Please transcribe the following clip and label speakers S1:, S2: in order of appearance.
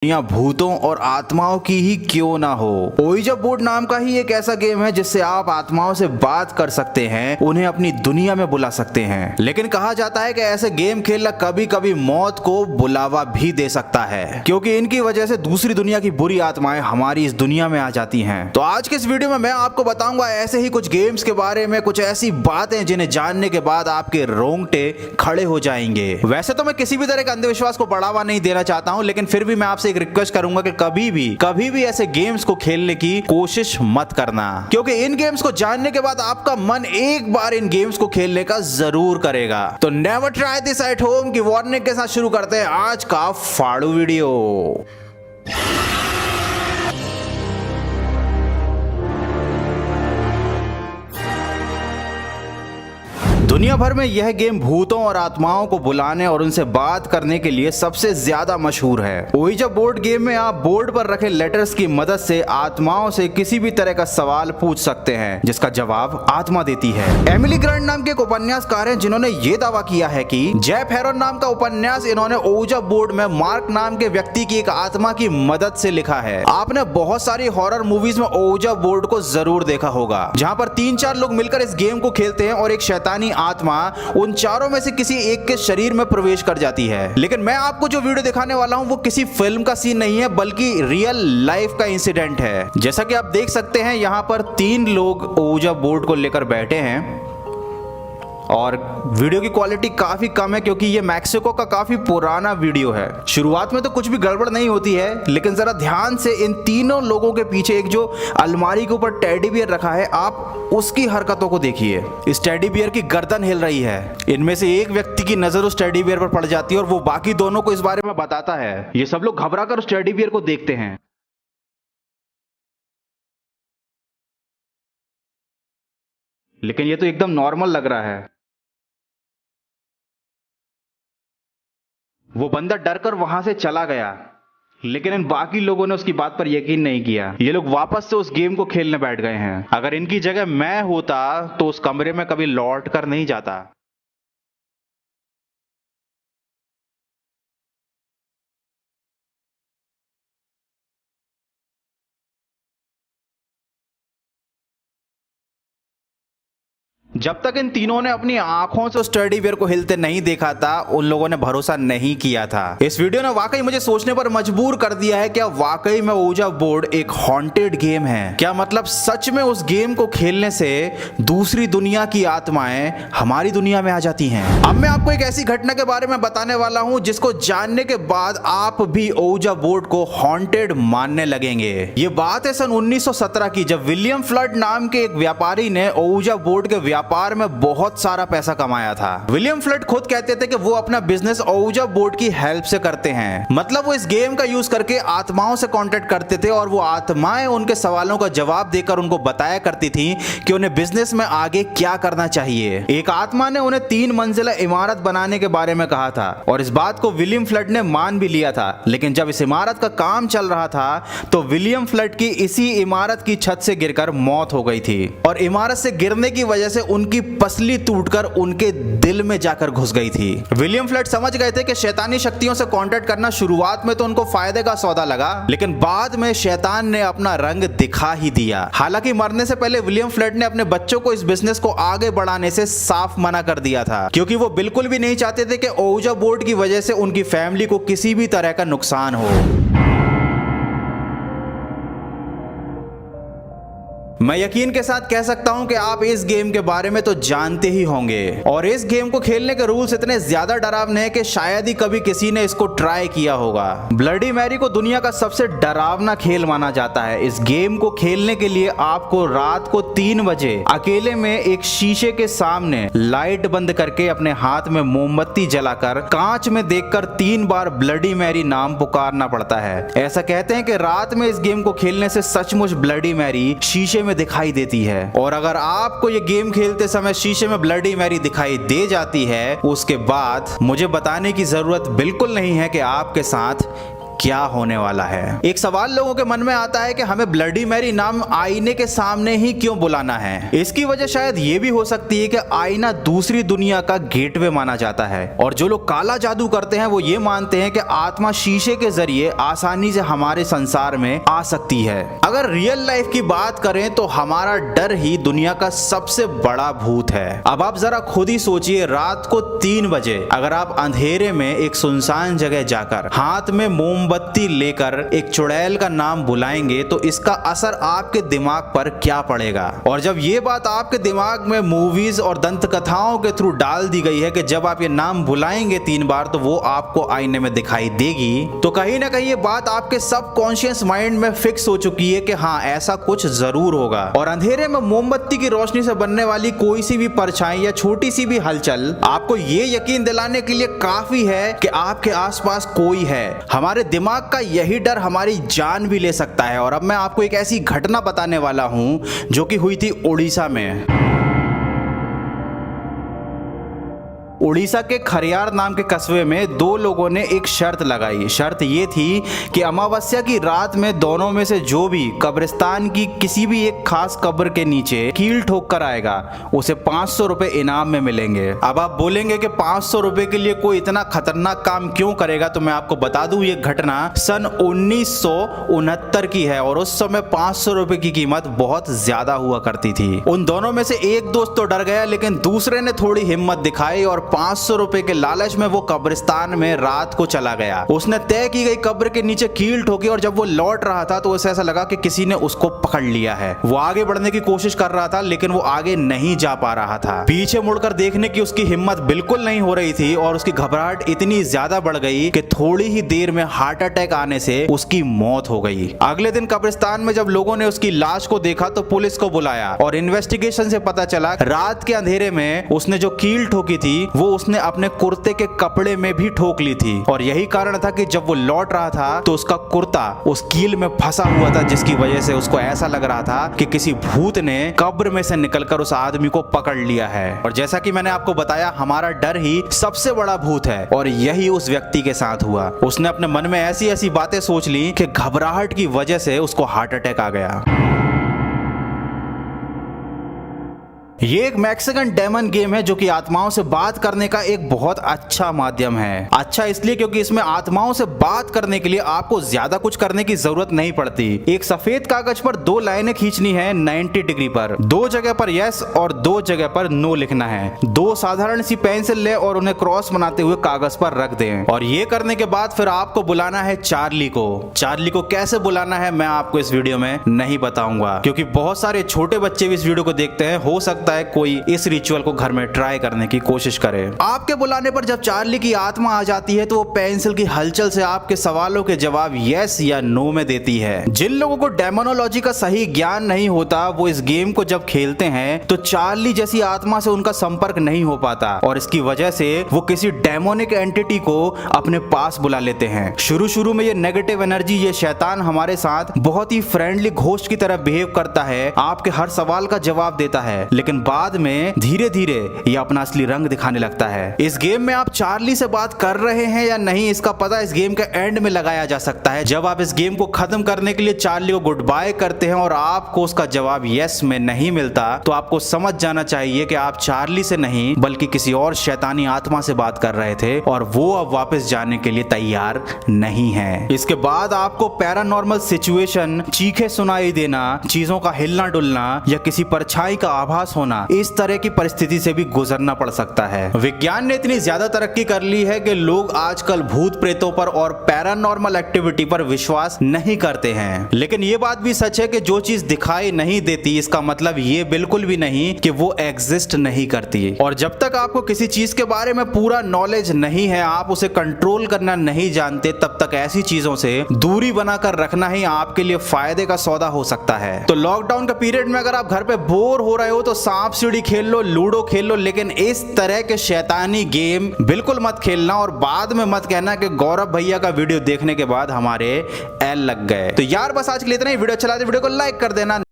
S1: दुनिया भूतों और आत्माओं की ही क्यों ना हो। ओइजा बोर्ड नाम का ही एक ऐसा गेम है जिससे आप आत्माओं से बात कर सकते हैं, उन्हें अपनी दुनिया में बुला सकते हैं। लेकिन कहा जाता है कि ऐसे गेम खेलना कभी कभी मौत को बुलावा भी दे सकता है, क्योंकि इनकी वजह से दूसरी दुनिया की बुरी आत्माएं हमारी इस दुनिया में आ जाती हैं। तो आज के इस वीडियो में मैं आपको बताऊंगा ऐसे ही कुछ गेम्स के बारे में, कुछ ऐसी बातें जिन्हें जानने के बाद आपके रोंगटे खड़े हो जाएंगे। वैसे तो मैं किसी भी तरह के अंधविश्वास को बढ़ावा नहीं देना चाहता हूं, लेकिन फिर भी मैं आपसे एक रिक्वेस्ट करूंगा कि कभी भी ऐसे गेम्स को खेलने की कोशिश मत करना, क्योंकि इन गेम्स को जानने के बाद आपका मन एक बार इन गेम्स को खेलने का जरूर करेगा। तो never try this at home की वार्निंग के साथ शुरू करते हैं आज का फाड़ू वीडियो। दुनिया भर में यह गेम भूतों और आत्माओं को बुलाने और उनसे बात करने के लिए सबसे ज्यादा मशहूर है। ओइजा बोर्ड गेम में आप बोर्ड पर रखे लेटर्स की मदद से आत्माओं से किसी भी तरह का सवाल पूछ सकते हैं, जिसका जवाब आत्मा देती है। एमिली ग्रांट नाम के एक उपन्यासकार हैं जिन्होंने ये दावा किया है कि जेफ हेरोन नाम का उपन्यास इन्होंने ओइजा बोर्ड में मार्क नाम के व्यक्ति की एक आत्मा की मदद से लिखा है। आपने बहुत सारी हॉरर मूवीज में ओइजा बोर्ड को जरूर देखा होगा, जहाँ पर 3-4 लोग मिलकर इस गेम को खेलते हैं और एक शैतानी आत्मा उन चारों में से किसी एक के शरीर में प्रवेश कर जाती है। लेकिन मैं आपको जो वीडियो दिखाने वाला हूं वो किसी फिल्म का सीन नहीं है, बल्कि रियल लाइफ का इंसिडेंट है। जैसा कि आप देख सकते हैं यहाँ पर 3 लोग ओइजा बोर्ड को लेकर बैठे हैं और वीडियो की क्वालिटी काफी कम है, क्योंकि ये मैक्सिको का काफी पुराना वीडियो है। शुरुआत में तो कुछ भी गड़बड़ नहीं होती है, लेकिन जरा ध्यान से इन तीनों लोगों के पीछे एक जो अलमारी के ऊपर टेडी बियर रखा है, आप उसकी हरकतों को देखिए। इस टेडी बियर की गर्दन हिल रही है। इनमें से एक व्यक्ति की नजर उस टेडी बियर पर पड़ जाती है और वो बाकी दोनों को इस बारे में बताता है। ये सब लोग घबरा कर उस टेडी बियर को देखते हैं। लेकिन ये तो एकदम नॉर्मल लग रहा है। वो बंदा डरकर वहां से चला गया, लेकिन इन बाकी लोगों ने उसकी बात पर यकीन नहीं किया। ये लोग वापस से उस गेम को खेलने बैठ गए हैं। अगर इनकी जगह मैं होता तो उस कमरे में कभी लौट कर नहीं जाता। जब तक इन तीनों ने अपनी आंखों से उस टेडी बियर को हिलते नहीं देखा था, उन लोगों ने भरोसा नहीं किया था। इस वीडियो ने वाकई मुझे सोचने पर मजबूर कर दिया है, क्या वाकई में ओइजा बोर्ड एक हॉन्टेड गेम है? क्या मतलब सच में उस गेम को खेलने से दूसरी दुनिया की आत्माएं हमारी दुनिया में आ जाती हैं? अब मैं आपको एक ऐसी घटना के बारे में बताने वाला हूं जिसको जानने के बाद आप भी ओइजा बोर्ड को हॉन्टेड मानने लगेंगे। ये बात है सन 1917 की, जब विलियम फ्लड नाम के एक व्यापारी ने ओइजा बोर्ड के व्यापार में बहुत सारा पैसा कमाया था। विलियम फ्लड खुद कहते थे कि वो अपना बिजनेस ओइजा बोर्ड की हेल्प से करते हैं। मतलब वो इस गेम का यूज करके आत्माओं से कांटेक्ट करते थे और वो आत्माएं उनके सवालों का जवाब देकर उनको बताया करती थी कि उन्हें बिजनेस में आगे क्या करना चाहिए। एक आत्मा ने उन्हें 3 मंजिला इमारत बनाने के बारे में कहा था और इस बात को विलियम फ्लड ने मान भी लिया था। लेकिन जब इस इमारत का काम चल रहा था तो विलियम फ्लड की इसी इमारत की छत से गिरकर मौत हो गई थी और इमारत से गिरने की वजह से उनकी पसली टूटकर उनके दिल में जाकर घुस गई थी। विलियम फ्लड समझ गए थे कि शैतानी शक्तियों से कांटेक्ट करना शुरुआत में तो उनको फायदे का सौदा लगा, लेकिन बाद में शैतान ने अपना रंग दिखा ही दिया। हालांकि मरने से पहले विलियम फ्लड ने अपने बच्चों को इस बिजनेस को आगे बढ़ाने से साफ मना कर दिया था, क्योंकि वो बिल्कुल भी नहीं चाहते थे कि ओइजा बोर्ड की वजह से उनकी फैमिली को किसी भी तरह का नुकसान हो। मैं यकीन के साथ कह सकता हूं कि आप इस गेम के बारे में तो जानते ही होंगे, और इस गेम को खेलने के रूल्स इतने ज्यादा डरावने हैं कि शायद ही कभी किसी ने इसको ट्राई किया होगा। ब्लडी मैरी को दुनिया का सबसे डरावना खेल माना जाता है। इस गेम को खेलने के लिए आपको रात को 3 बजे अकेले में एक शीशे के सामने लाइट बंद करके अपने हाथ में मोमबत्ती जलाकर कांच में देखकर 3 बार ब्लडी मैरी नाम पुकारना पड़ता है। ऐसा कहते हैं कि रात में इस गेम को खेलने से सचमुच ब्लडी मैरी शीशे में दिखाई देती है, और अगर आपको ये गेम खेलते समय शीशे में ब्लडी मैरी दिखाई दे जाती है, उसके बाद मुझे बताने की जरूरत बिल्कुल नहीं है कि आपके साथ क्या होने वाला है। एक सवाल लोगों के मन में आता है कि हमें ब्लडी मैरी नाम आईने के सामने ही क्यों बुलाना है। इसकी वजह शायद ये भी हो सकती है कि आईना दूसरी दुनिया का गेटवे माना जाता है और जो लोग काला जादू करते हैं वो ये मानते हैं कि आत्मा शीशे के जरिए आसानी से हमारे संसार में आ सकती है। अगर रियल लाइफ की बात करें तो हमारा डर ही दुनिया का सबसे बड़ा भूत है। अब आप जरा खुद ही सोचिए, रात को 3 बजे अगर आप अंधेरे में एक सुनसान जगह जाकर हाथ में मोमबत्ती लेकर एक चुड़ैल का नाम बुलाएंगे तो इसका असर आपके दिमाग पर क्या पड़ेगा। और जब ये बात आपके दिमाग में मूवीज और दंत कथाओं के थ्रू डाल दी गई है कि जब आप ये नाम बुलाएंगे 3 बार तो वो आपको आईने में दिखाई देगी, तो कहीं ना कहीं ये बात आपके सबकॉन्शियस माइंड में फिक्स हो चुकी है कि हाँ ऐसा कुछ जरूर होगा। और अंधेरे में मोमबत्ती की रोशनी से बनने वाली कोई सी भी परछाई या छोटी सी भी हलचल आपको ये यकीन दिलाने के लिए काफी है कि आपके आसपास कोई है। हमारे दिमाग का यही डर हमारी जान भी ले सकता है। और अब मैं आपको एक ऐसी घटना बताने वाला हूं जो कि हुई थी उड़ीसा में। उड़ीसा के खरियार नाम के कस्बे में 2 लोगों ने एक शर्त लगाई। शर्त ये थी कि अमावस्या की रात में दोनों में से जो भी कब्रिस्तान की किसी भी एक खास कब्र के नीचे कील ठोक कर आएगा उसे 500 रुपए इनाम में मिलेंगे। अब आप बोलेंगे कि 500 रुपए के लिए कोई इतना खतरनाक काम क्यों करेगा, तो मैं आपको बता दूं ये घटना सन 1969 की है और उस समय 500 रुपए की कीमत बहुत ज्यादा हुआ करती थी। उन दोनों में से एक दोस्त तो डर गया लेकिन दूसरे ने थोड़ी हिम्मत दिखाई और 500 रुपए के लालच में वो कब्रिस्तान में रात को चला गया। उसने तय की गई कब्र के नीचे कील ठोकी और जब वो लौट रहा था तो उसे ऐसा लगा कि किसी ने उसको पकड़ लिया है। वो आगे बढ़ने की कोशिश कर रहा था लेकिन वो आगे नहीं जा पा रहा था। पीछे मुड़कर देखने की उसकी हिम्मत बिल्कुल नहीं हो रही थी और उसकी घबराहट इतनी ज्यादा बढ़ गई कि थोड़ी ही देर में हार्ट अटैक आने से उसकी मौत हो गई। अगले दिन कब्रिस्तान में जब लोगों ने उसकी लाश को देखा तो पुलिस को बुलाया और इन्वेस्टिगेशन से पता चला रात के अंधेरे में उसने जो कील ठोकी थी वो उसने अपने कुर्ते के कपड़े में भी ठोक ली थी। और यही कारण था कि जब वो लौट रहा था तो उसका कुर्ता उस कील में फंसा हुआ था, जिसकी वजह से उसको ऐसा लग रहा था कि किसी भूत ने कब्र में से निकलकर उस आदमी को पकड़ लिया है। और जैसा कि मैंने आपको बताया, हमारा डर ही सबसे बड़ा भूत है और यही उस व्यक्ति के साथ हुआ। उसने अपने मन में ऐसी ऐसी बातें सोच ली कि घबराहट की वजह से उसको हार्ट अटैक आ गया। ये एक मैक्सिकन डेमन गेम है जो कि आत्माओं से बात करने का एक बहुत अच्छा माध्यम है। अच्छा इसलिए क्योंकि इसमें आत्माओं से बात करने के लिए आपको ज्यादा कुछ करने की जरूरत नहीं पड़ती। एक सफेद कागज पर 2 लाइनें खींचनी है 90 डिग्री पर, 2 जगह पर यस और 2 जगह पर नो लिखना है। 2 साधारण सी पेंसिल ले और उन्हें क्रॉस बनाते हुए कागज पर रख दें। और ये करने के बाद फिर आपको बुलाना है चार्ली को। चार्ली को कैसे बुलाना है मैं आपको इस वीडियो में नहीं बताऊंगा क्योंकि बहुत सारे छोटे बच्चे भी इस वीडियो को देखते हैं। हो सकता है कोई इस रिचुअल को घर में ट्राई करने की कोशिश करे। आपके बुलाने पर जब चार्ली की आत्मा आ जाती है तो वो पेंसिल की हलचल से आपके सवालों के जवाब यस या नो में देती है। जिन लोगों को डेमोनोलॉजी का सही ज्ञान नहीं होता वो इस गेम को जब खेलते हैं तो चार्ली जैसी आत्मा से उनका संपर्क नहीं हो पाता और इसकी वजह से वो किसी डेमोनिक एंटिटी को अपने पास बुला लेते हैं। शुरू शुरू में ये नेगेटिव एनर्जी, ये शैतान हमारे साथ बहुत ही फ्रेंडली घोस्ट की तरह बिहेव करता है, आपके हर सवाल का जवाब देता है, लेकिन बाद में धीरे धीरे ये अपना असली रंग दिखाने लगता है। इस गेम में आप चार्ली से बात कर रहे हैं या नहीं इसका पता इस गेम के एंड में लगाया जा सकता है। जब आप इस गेम को खत्म करने के लिए चार्ली को गुड बाय करते हैं और आपको उसका जवाब यस में नहीं मिलता तो आपको समझ जाना चाहिए कि आप चार्ली से नहीं बल्कि किसी और शैतानी आत्मा से बात कर रहे थे और वो अब वापस जाने के लिए तैयार नहीं है। इसके बाद आपको पैरानॉर्मल सिचुएशन, चीखें सुनाई देना, चीजों का हिलना डुलना या किसी परछाई का आभास होना, इस तरह की परिस्थिति से भी गुजरना पड़ सकता है। विज्ञान ने इतनी ज्यादा तरक्की कर ली है कि लोग आजकल भूत प्रेतों पर और पैरानॉर्मल एक्टिविटी पर विश्वास नहीं करते हैं। लेकिन ये बात भी सच है कि जो चीज दिखाई नहीं देती इसका मतलब ये बिल्कुल भी नहीं कि वो एग्जिस्ट नहीं करती। और जब तक आपको किसी चीज के बारे में पूरा नॉलेज नहीं है, आप उसे कंट्रोल करना नहीं जानते, तब तक ऐसी चीजों से दूरी बनाकर रखना ही आपके लिए फायदे का सौदा हो सकता है। तो लॉकडाउन के पीरियड में अगर आप घर पे बोर हो रहे हो तो सांप सीढ़ी खेल लो, लूडो खेल लो, लेकिन इस तरह के शैतानी गेम बिल्कुल मत खेलना। और बाद में मत कहना कि गौरव भैया का वीडियो देखने के बाद हमारे एल लग गए। तो यार बस आज के लिए इतना ही। वीडियो अच्छा लगा तो वीडियो को लाइक कर देना।